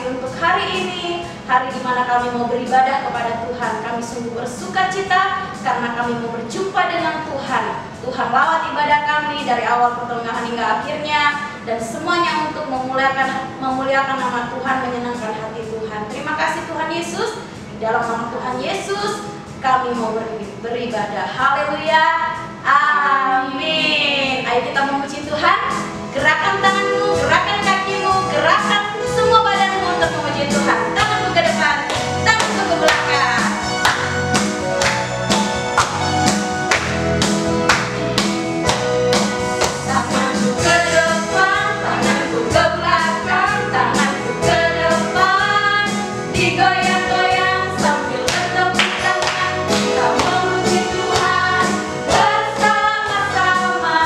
untuk hari ini, hari di mana kami mau beribadah kepada Tuhan. Kami sungguh bersuka cita karena kami mau berjumpa dengan Tuhan. Tuhan lawat ibadah kami dari awal pertengahan hingga akhirnya, dan semuanya untuk memuliakan nama Tuhan, menyenangkan hati Tuhan. Terima kasih Tuhan Yesus. Di dalam nama Tuhan Yesus kami mau beribadah. Haleluya. Amin. Ayo kita memuji Tuhan. Gerakkan tanganmu, gerakkan kakimu, gerakkan semua badanmu untuk memuji Tuhan. Tanganmu ke depan, tanganmu ke belakang. Tanganku ke depan, tanganku ke belakang, tanganku ke depan. Digoyang-goyang sambil bertepuk tangan, kita memuji Tuhan bersama-sama.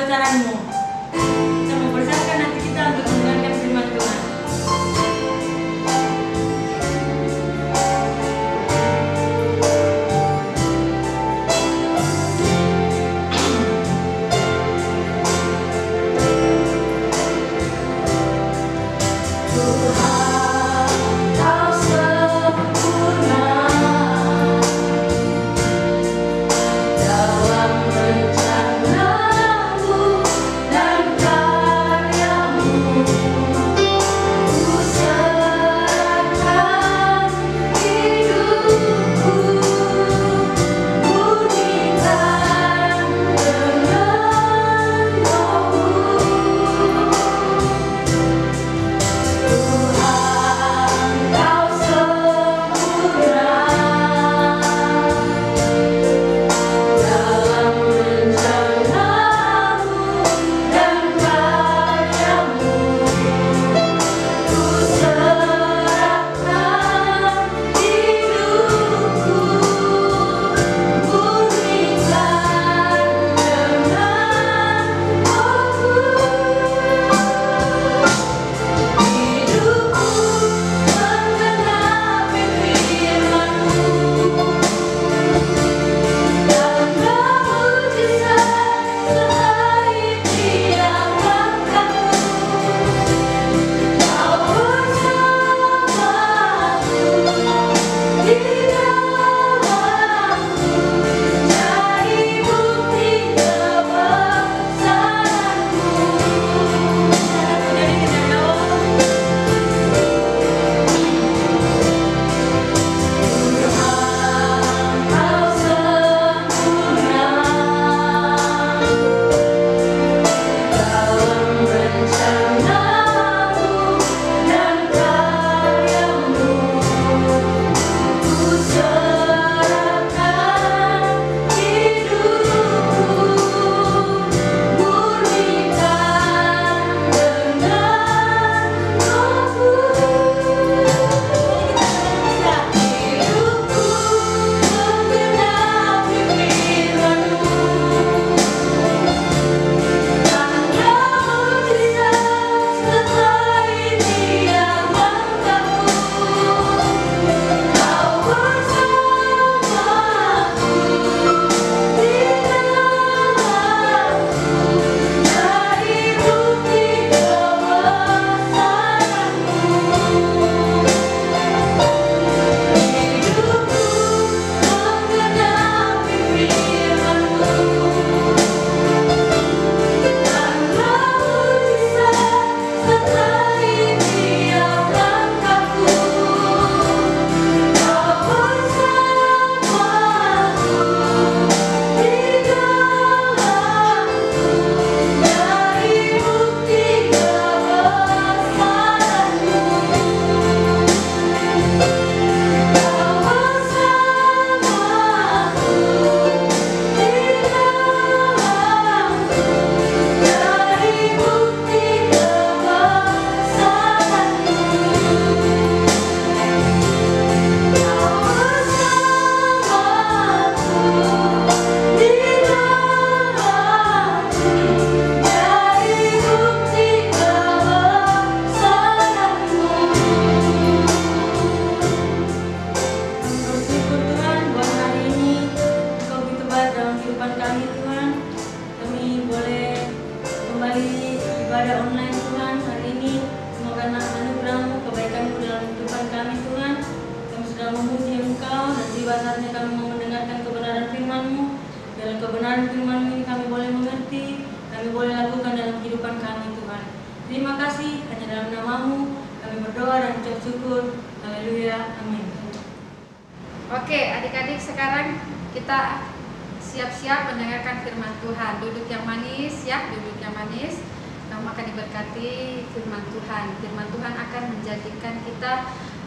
kebesaran-Mu. Kita mempersiapkan hati kita untuk mendengarkan firman Tuhan. kebenaran firman ini kami boleh mengerti, kami boleh lakukan dalam kehidupan kami Tuhan. Terima kasih, hanya dalam nama-Mu kami berdoa dan ucap syukur. Haleluya, amin. Oke, adik-adik, sekarang kita siap-siap mendengarkan firman Tuhan. Duduk yang manis ya, duduk yang manis. Kamu akan diberkati firman Tuhan. Firman Tuhan akan menjadikan kita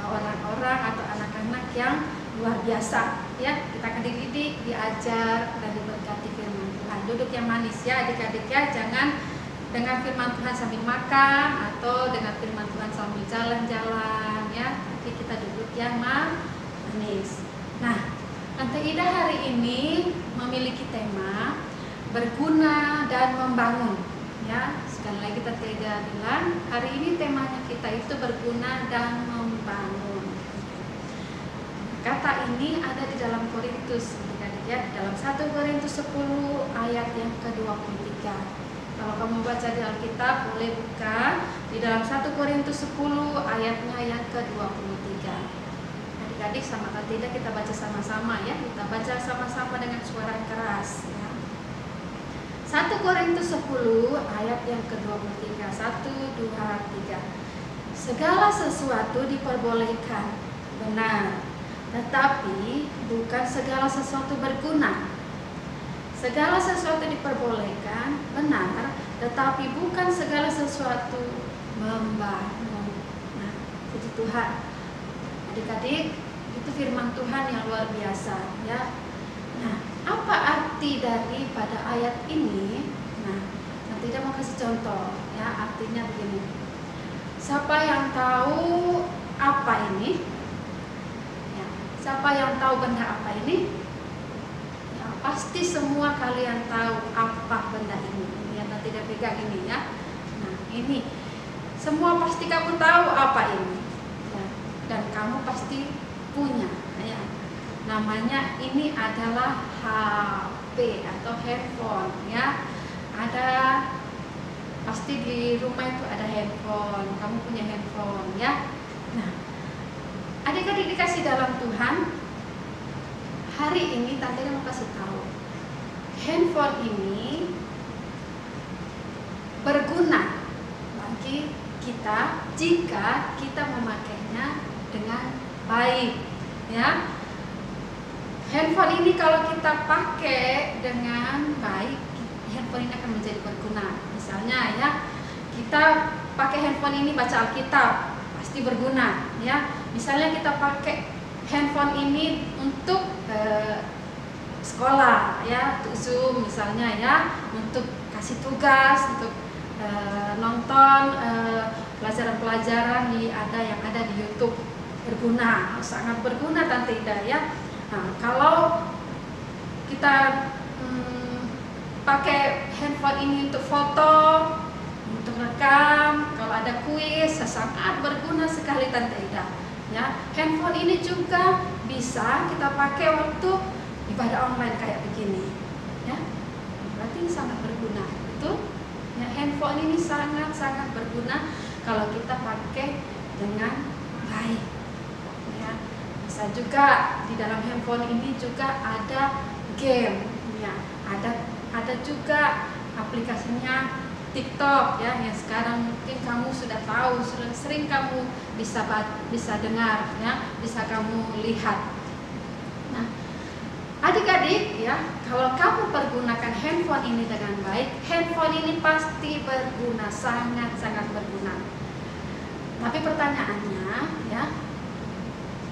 orang-orang atau anak-anak yang luar biasa ya. Kita akan dididik, diajar, dan diberkati firman Tuhan. Duduk yang manis ya adik-adik ya. Jangan dengar firman Tuhan sambil makan atau dengar firman Tuhan sambil jalan-jalan ya. Tapi kita duduk yang manis. Nah, Tante Ida hari ini memiliki tema berguna dan membangun. Ya, sekali lagi kita tidak bilang hari ini temanya kita itu berguna dan membangun. Kata ini ada di dalam Korintus, ya, dalam 1 Korintus 10 ayat yang ke-23. Kalau kamu baca di Alkitab boleh buka di dalam 1 Korintus 10 ayatnya yang ke-23. Adik-adik sama atau tidak kita baca sama-sama ya. Kita baca sama-sama dengan suara keras ya. 1 Korintus 10 ayat yang ke-23. 1, 2, 3. Segala sesuatu diperbolehkan, benar, tetapi bukan segala sesuatu berguna. Segala sesuatu diperbolehkan, benar, tetapi bukan segala sesuatu membangun. Nah, puji Tuhan. Adik-adik, itu firman Tuhan yang luar biasa ya. Nah, apa arti daripada ayat ini? Nah, nanti dia mau kasih contoh ya. Artinya begini. Siapa yang tahu apa ini? Ya, siapa yang tahu benda apa ini? Ya, pasti semua kalian tahu apa benda ini. Ini yang nanti dia pegang ini ya. Nah, ini semua pasti kamu tahu apa ini. Ya, dan kamu pasti punya ya. Namanya ini adalah HP atau handphone ya. Ada pasti di rumah itu ada handphone, kamu punya handphone ya. Nah, adik-adik dikasih dalam Tuhan, hari ini tante mau kasih tahu, handphone ini berguna bagi kita jika kita memakainya dengan baik ya. Handphone ini kalau kita pakai dengan baik, handphone ini akan menjadi berguna. Misalnya ya, kita pakai handphone ini baca Alkitab, pasti berguna ya. Misalnya kita pakai handphone ini untuk sekolah ya, untuk Zoom misalnya ya, untuk kasih tugas, untuk nonton pelajaran-pelajaran yang ada di YouTube, berguna, sangat berguna tante Ida ya. Nah, kalau kita pakai handphone ini untuk foto, untuk rekam, kalau ada kuis, sangat berguna sekali tante Ida. Ya, handphone ini juga bisa kita pakai waktu ibadah online kayak begini. Ya, berarti ini sangat berguna. Itu, ya, handphone ini sangat berguna kalau kita pakai dengan baik. Ya, bisa juga di dalam handphone ini juga ada game. Ya, ada juga aplikasinya TikTok ya, yang sekarang mungkin kamu sudah tahu, sudah sering kamu bisa dengar ya, bisa kamu lihat. Nah, adik-adik ya, kalau kamu pergunakan handphone ini dengan baik, handphone ini pasti berguna, sangat berguna. Tapi pertanyaannya ya,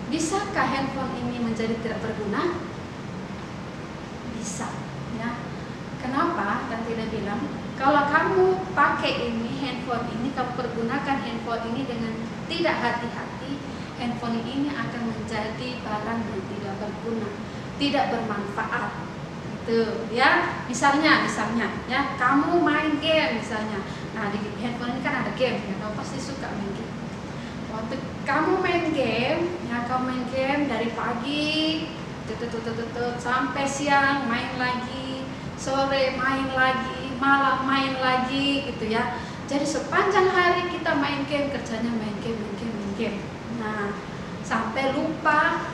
bisakah handphone ini menjadi tidak berguna? Bisa ya. Kenapa? Dan tidak bilang kalau kamu pakai ini handphone ini, kamu pergunakan handphone ini dengan tidak hati-hati, handphone ini akan menjadi barang yang tidak berguna, tidak bermanfaat. Gitu ya. Misalnya ya, kamu main game misalnya. Nah, di handphone ini kan ada game ya, kamu pasti suka main game. Waktu kamu main game, ya kamu main game dari pagi sampai siang main lagi, sore main lagi, malam main lagi gitu ya. Jadi sepanjang hari kita main game, kerjanya main game. Nah, sampai lupa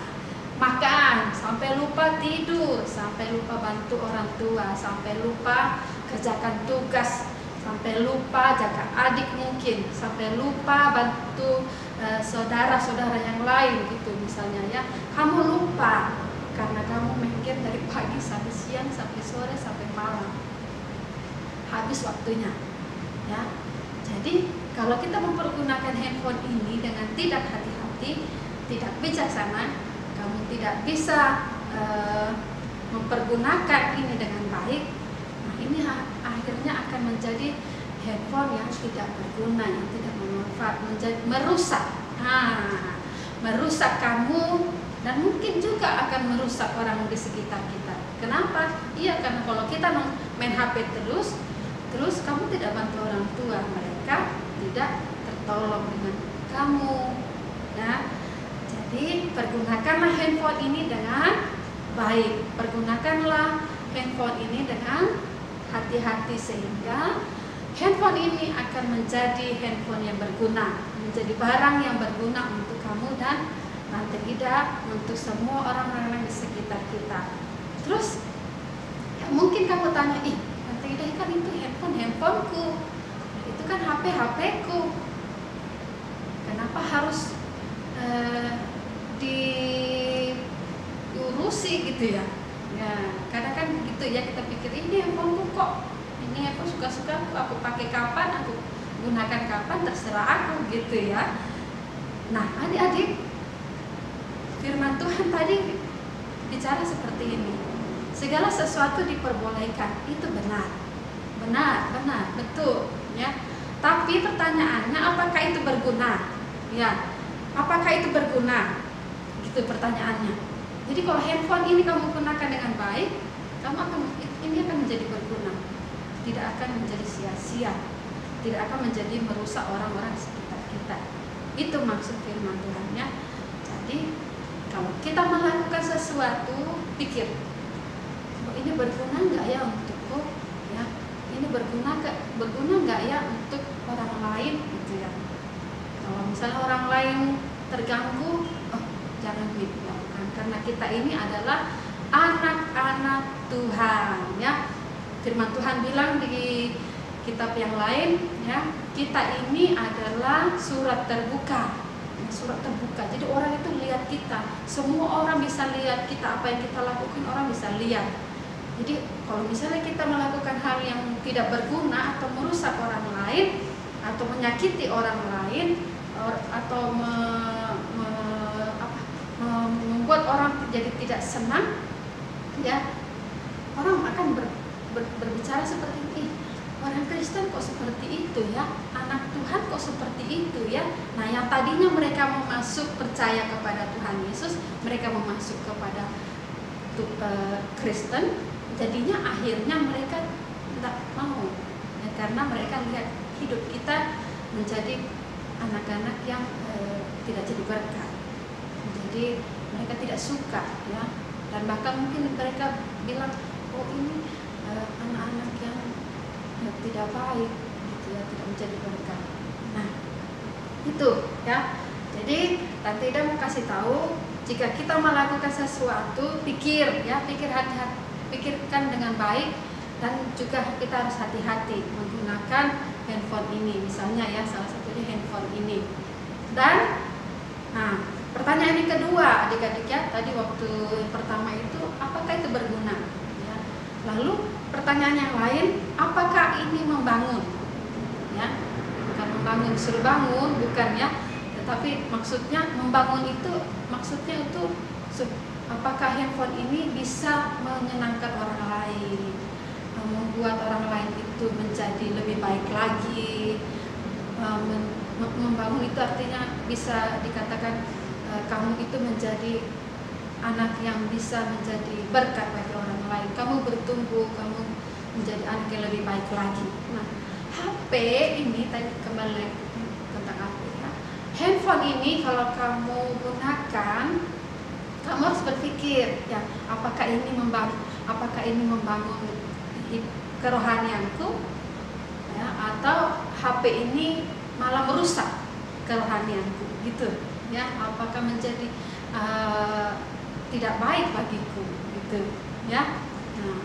makan, sampai lupa tidur, sampai lupa bantu orang tua, sampai lupa kerjakan tugas, sampai lupa jaga adik mungkin, sampai lupa bantu saudara-saudara yang lain gitu misalnya ya. Kamu lupa karena kamu main game dari pagi sampai siang, sampai sore, sampai malam. Habis waktunya ya. Jadi kalau kita mempergunakan handphone ini dengan tidak hati-hati, tidak bijaksana, kamu tidak bisa mempergunakan ini dengan baik, nah ini akhirnya akan menjadi handphone yang tidak berguna, yang tidak bermanfaat, merusak. Nah, merusak kamu dan mungkin juga akan merusak orang di sekitar kita. Kenapa? Iya, karena kalau kita main HP terus terus kamu tidak bantu orang tua, mereka tidak tertolong dengan kamu. Ya, jadi pergunakanlah handphone ini dengan baik, pergunakanlah handphone ini dengan hati-hati sehingga handphone ini akan menjadi handphone yang berguna, menjadi barang yang berguna untuk kamu dan nanti tidak untuk semua orang-orang di sekitar kita. Terus ya mungkin kamu tanya, nanti tidak kan itu handphoneku, itu kan HP-ku, kenapa harus diurusi gitu ya? Ya kadang kan gitu ya, kita pikir ini handphoneku kok, ini aku suka-suka aku pakai kapan, aku gunakan kapan, terserah aku gitu ya. Nah adik-adik, firman Tuhan tadi bicara seperti ini, segala sesuatu diperbolehkan, itu benar, betul ya. Tapi pertanyaannya, apakah itu berguna? Ya, apakah itu berguna? Gitu pertanyaannya. Jadi kalau handphone ini kamu gunakan dengan baik, ini akan menjadi berguna, tidak akan menjadi sia-sia, tidak akan menjadi merusak orang-orang sekitar kita. Itu maksud firman Tuhan ya. Jadi kalau kita melakukan sesuatu, pikir, ini berguna nggak ya untukku? Ya, ini berguna nggak ya untuk orang lain gitu ya. Kalau misalnya orang lain terganggu, jangan dilakukan, karena kita ini adalah anak-anak Tuhan ya. Firman Tuhan bilang di kitab yang lain ya, kita ini adalah surat terbuka. Jadi orang itu lihat kita, semua orang bisa lihat kita, apa yang kita lakukan orang bisa lihat. Jadi kalau misalnya kita melakukan hal yang tidak berguna atau merusak orang lain atau menyakiti orang lain atau membuat orang jadi tidak senang, ya orang akan berbicara seperti ini. Orang Kristen kok seperti itu ya, anak Tuhan kok seperti itu ya. Nah yang tadinya mereka mau masuk percaya kepada Tuhan Yesus, mereka mau masuk kepada Kristen, jadinya akhirnya mereka tidak mau ya, karena mereka lihat hidup kita menjadi anak-anak yang tidak jadi berkat. Jadi mereka tidak suka ya, dan bahkan mungkin mereka bilang, oh ini anak-anak yang tidak baik gitu ya, tidak menjadi berkat. Nah itu ya, jadi Tante Ida mau kasih tahu, jika kita melakukan sesuatu, pikir ya, hati-hati, pikirkan dengan baik, dan juga kita harus hati-hati menggunakan handphone ini, misalnya ya, salah satunya handphone ini. Dan nah pertanyaan yang kedua adik-adik ya, tadi waktu pertama itu apakah itu berguna ya? Lalu pertanyaan yang lain, apakah ini membangun? Ya, bukan membangun suruh bangun, bukan ya. Tetapi maksudnya membangun itu, maksudnya itu apakah handphone ini bisa menyenangkan orang lain, membuat orang lain itu menjadi lebih baik lagi. Membangun itu artinya bisa dikatakan kamu itu menjadi anak yang bisa menjadi berkat bagi orang lain. Kamu bertumbuh, kamu menjadi anak yang lebih baik lagi. Nah, HP ini tadi kembali tentang HP ya. Handphone ini kalau kamu gunakan, kamu harus berpikir ya, apakah ini membangun kerohanianku ya, atau HP ini malah merusak kerohanianku gitu ya, apakah menjadi tidak baik bagiku gitu ya. Nah,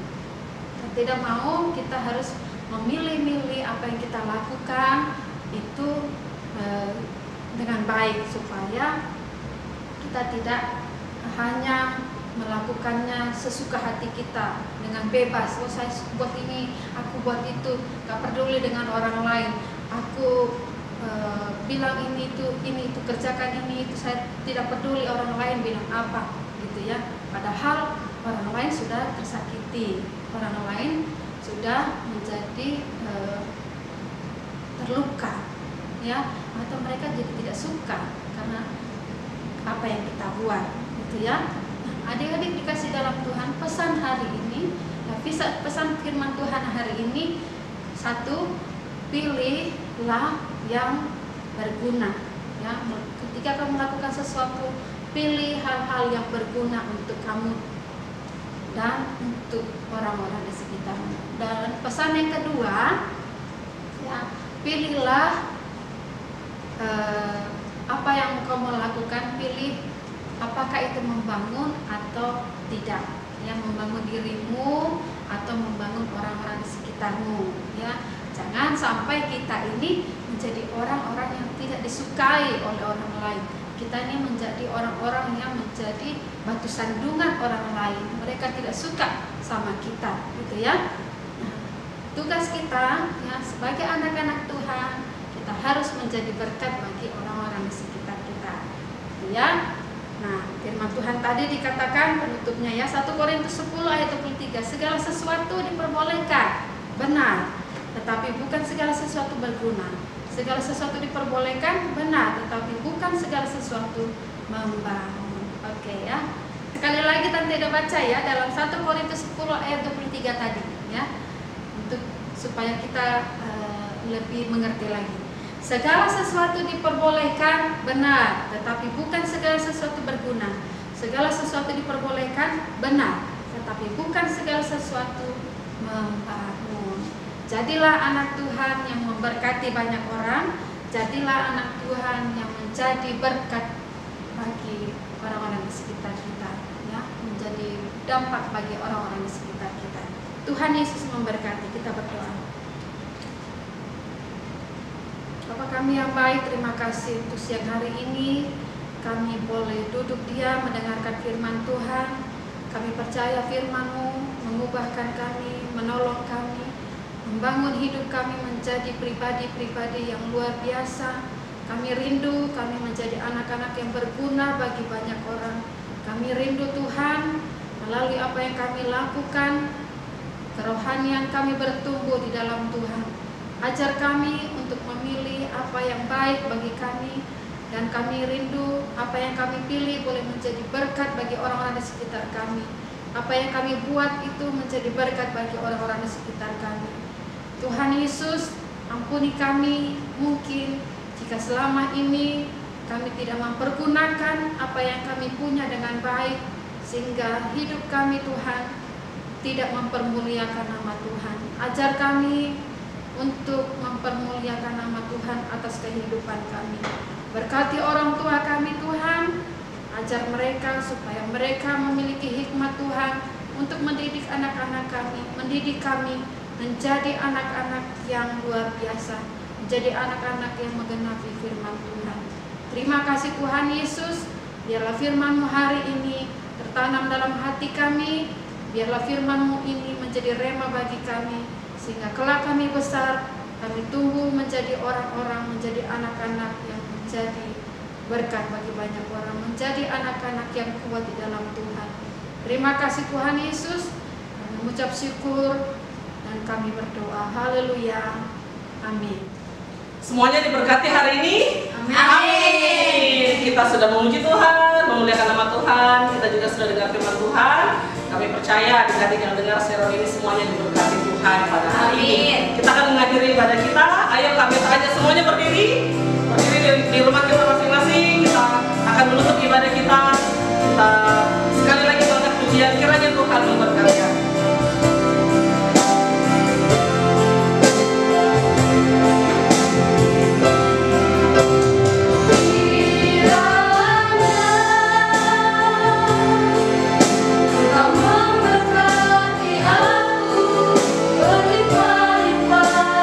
tidak mau, kita harus memilih-milih apa yang kita lakukan itu dengan baik, supaya kita tidak hanya melakukannya sesuka hati kita dengan bebas. Oh saya buat ini, aku buat itu, gak peduli dengan orang lain. Aku bilang ini itu kerjakan ini itu, saya tidak peduli orang lain bilang apa gitu ya. Padahal orang lain sudah tersakiti, orang lain sudah menjadi terluka ya, atau mereka jadi tidak suka karena apa yang kita buat gitu ya. Nah, adik-adik dikasih dalam Tuhan, pesan hari ini ya, pesan firman Tuhan hari ini, Satu, pilihlah yang berguna. Ya, ketika kamu melakukan sesuatu, pilih hal-hal yang berguna untuk kamu dan untuk orang-orang di sekitarmu. Dan pesan yang kedua, ya, pilihlah apa yang kamu lakukan, pilih apakah itu membangun atau tidak, ya, membangun dirimu atau membangun orang-orang di sekitarmu, ya. Jangan sampai kita ini menjadi orang-orang yang tidak disukai oleh orang lain. Kita ini menjadi orang-orang yang menjadi batu sandungan orang lain. Mereka tidak suka sama kita, gitu ya. Nah, tugas kita, ya, sebagai anak-anak Tuhan, kita harus menjadi berkat bagi orang-orang di sekitar kita, gitu ya. Nah, firman Tuhan tadi dikatakan penutupnya, ya, 1 Korintus 10 ayat 23, segala sesuatu diperbolehkan, benar, tetapi bukan segala sesuatu berguna. Segala sesuatu diperbolehkan, benar, tetapi bukan segala sesuatu membangun. Oke, ya. Sekali lagi Tante udah baca, ya, dalam 1 Korintus 10 ayat 23 tadi, ya, untuk supaya kita lebih mengerti lagi. Segala sesuatu diperbolehkan, benar, tetapi bukan segala sesuatu berguna. Segala sesuatu diperbolehkan, benar, tetapi bukan segala sesuatu membangun. Jadilah anak Tuhan yang memberkati banyak orang. Jadilah anak Tuhan yang menjadi berkat bagi orang-orang di sekitar kita, ya, menjadi dampak bagi orang-orang di sekitar kita. Tuhan Yesus memberkati. Kita berdoa. Bapa kami yang baik, terima kasih untuk siang hari ini kami boleh duduk diam mendengarkan firman Tuhan. Kami percaya firman-Mu mengubahkan kami, menolong kami, membangun hidup kami menjadi pribadi-pribadi yang luar biasa. Kami rindu kami menjadi anak-anak yang berguna bagi banyak orang. Kami rindu Tuhan, melalui apa yang kami lakukan, kerohanian kami bertumbuh di dalam Tuhan. Ajar kami untuk memilih apa yang baik bagi kami, dan kami rindu apa yang kami pilih boleh menjadi berkat bagi orang-orang di sekitar kami. Apa yang kami buat itu menjadi berkat bagi orang-orang di sekitar kami. Tuhan Yesus, ampuni kami mungkin jika selama ini kami tidak mempergunakan apa yang kami punya dengan baik, sehingga hidup kami Tuhan tidak mempermuliakan nama Tuhan. Ajar kami untuk mempermuliakan nama Tuhan atas kehidupan kami. Berkati orang tua kami Tuhan, ajar mereka supaya mereka memiliki hikmat Tuhan untuk mendidik anak-anak kami, mendidik kami menjadi anak-anak yang luar biasa, menjadi anak-anak yang menggenapi firman Tuhan. Terima kasih Tuhan Yesus, biarlah firman-Mu hari ini tertanam dalam hati kami, biarlah firman-Mu ini menjadi rema bagi kami, sehingga kelak kami besar, kami tumbuh menjadi orang-orang, menjadi anak-anak yang menjadi berkat bagi banyak orang, menjadi anak-anak yang kuat di dalam Tuhan. Terima kasih Tuhan Yesus, kami mengucap syukur dan kami berdoa. Haleluya. Amin. Semuanya diberkati hari ini. Amin. Amin. Kita sudah memuji Tuhan, memuliakan nama Tuhan. Kita juga sudah dengar firman Tuhan. Kami percaya adik-adik yang dengar serong ini semuanya diberkati Tuhan pada hari ini. Kita akan mengakhiri ibadah kita. Ayo kami saja semuanya berdiri di rumah kita masing-masing. Kita akan menutup ibadah kita. Kita sekali lagi mengangkat pujian, kiranya Tuhan memberkati. Kau memberkati aku berlimpah-limpah.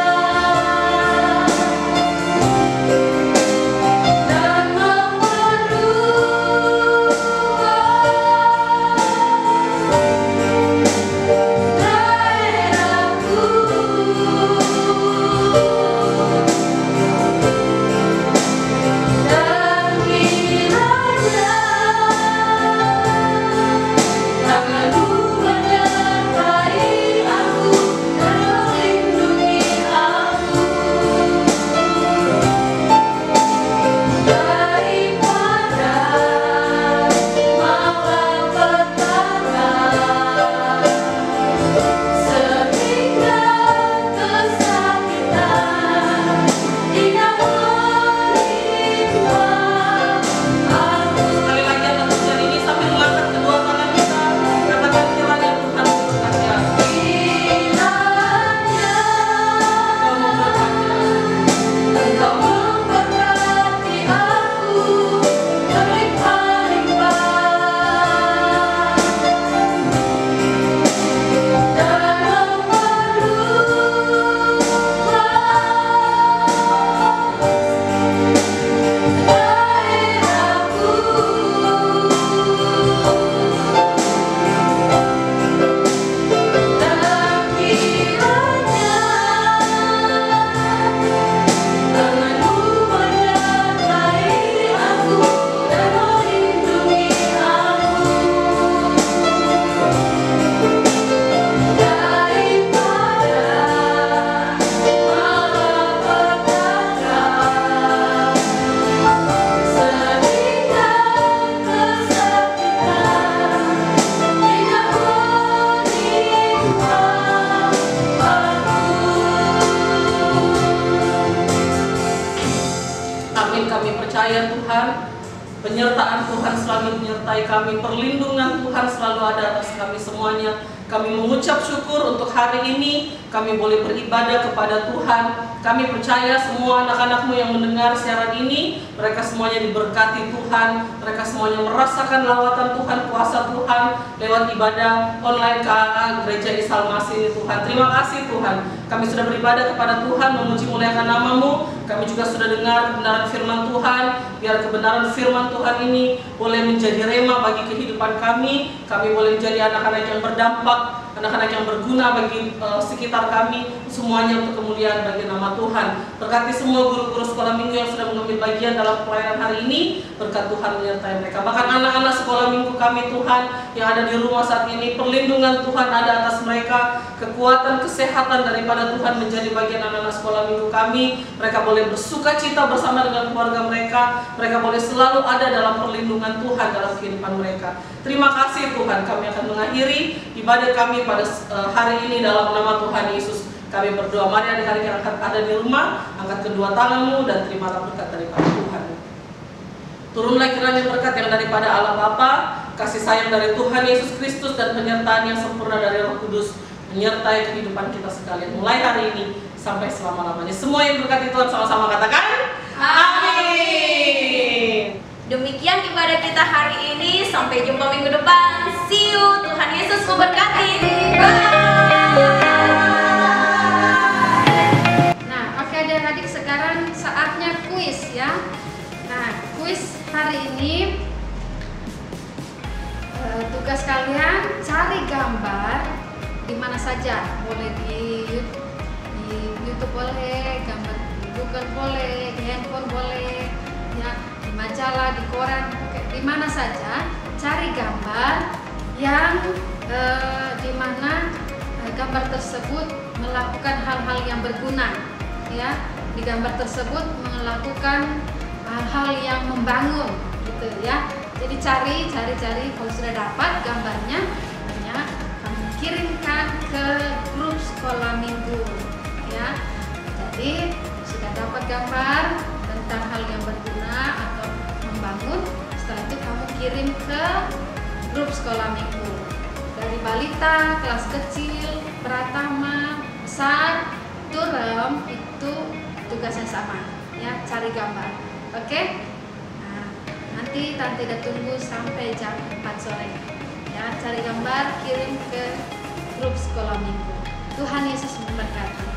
percaya Tuhan, penyertaan Tuhan selalu menyertai kami, perlindungan Tuhan selalu ada atas kami semuanya. Kami mengucap syukur untuk hari ini kami boleh beribadah kepada Tuhan. Kami percaya semua anak-anak-Mu yang mendengar siaran ini, mereka semuanya diberkati Tuhan, mereka semuanya merasakan lawatan Tuhan, kuasa Tuhan lewat ibadah online KAA Gereja Isa Al-Masih ini Tuhan. Terima kasih Tuhan, kami sudah beribadah kepada Tuhan, memuji muliakan nama-Mu. Kami juga sudah dengar kebenaran firman Tuhan. Biar kebenaran firman Tuhan ini boleh menjadi rema bagi kehidupan kami. Kami boleh menjadi anak-anak yang berdampak, anak-anak yang berguna bagi sekitar kami, semuanya untuk kemuliaan bagi nama Tuhan. Berkati semua guru-guru sekolah minggu yang sudah mengambil bagian dalam pelayanan hari ini. Berkat Tuhan menyertai mereka. Bahkan anak-anak sekolah minggu kami Tuhan yang ada di rumah saat ini, perlindungan Tuhan ada atas mereka. Kekuatan kesehatan daripada Tuhan menjadi bagian anak-anak sekolah minggu kami. Mereka boleh bersuka cita bersama dengan keluarga mereka. Mereka boleh selalu ada dalam perlindungan Tuhan dalam kehidupan mereka. Terima kasih Tuhan, kami akan mengakhiri ibadah kami pada hari ini dalam nama Tuhan Yesus. Kami berdoa, mari adik-adik yang ada di rumah, angkat kedua tanganmu dan terimalah berkat daripada Tuhan. Turunlah kiranya berkat yang daripada Allah Bapa, kasih sayang dari Tuhan Yesus Kristus dan penyertaan yang sempurna dari Roh Kudus menyertai kehidupan kita sekalian mulai hari ini sampai selama-lamanya. Semua yang berkati Tuhan sama-sama katakan amin. Demikian ibadah kita hari ini. Sampai jumpa minggu depan. See you. Tuhan Yesus memberkati. Nah, oke adik-adik, sekarang saatnya kuis ya. Nah, kuis hari ini tugas kalian cari gambar di mana saja. Boleh di YouTube boleh, gambar di Google boleh, di handphone boleh, ya, di majalah, di koran, di mana saja. Cari gambar yang di mana gambar tersebut melakukan hal-hal yang berguna, ya. Di gambar tersebut melakukan hal-hal yang membangun, gitu ya. Jadi cari. Kalau sudah dapat gambarnya, kamu kirimkan ke grup sekolah minggu, ya. Jadi sudah dapat gambar tentang hal yang berguna atau membangun, setelah itu kamu kirim ke grup sekolah minggu. Dari balita, kelas kecil, pratama, besar, turun, itu tugasnya sama, ya, cari gambar. Oke? Nah, nanti Tante udah tunggu sampai jam 4 sore. Ya, cari gambar, kirim ke grup sekolah minggu. Tuhan Yesus memberkati.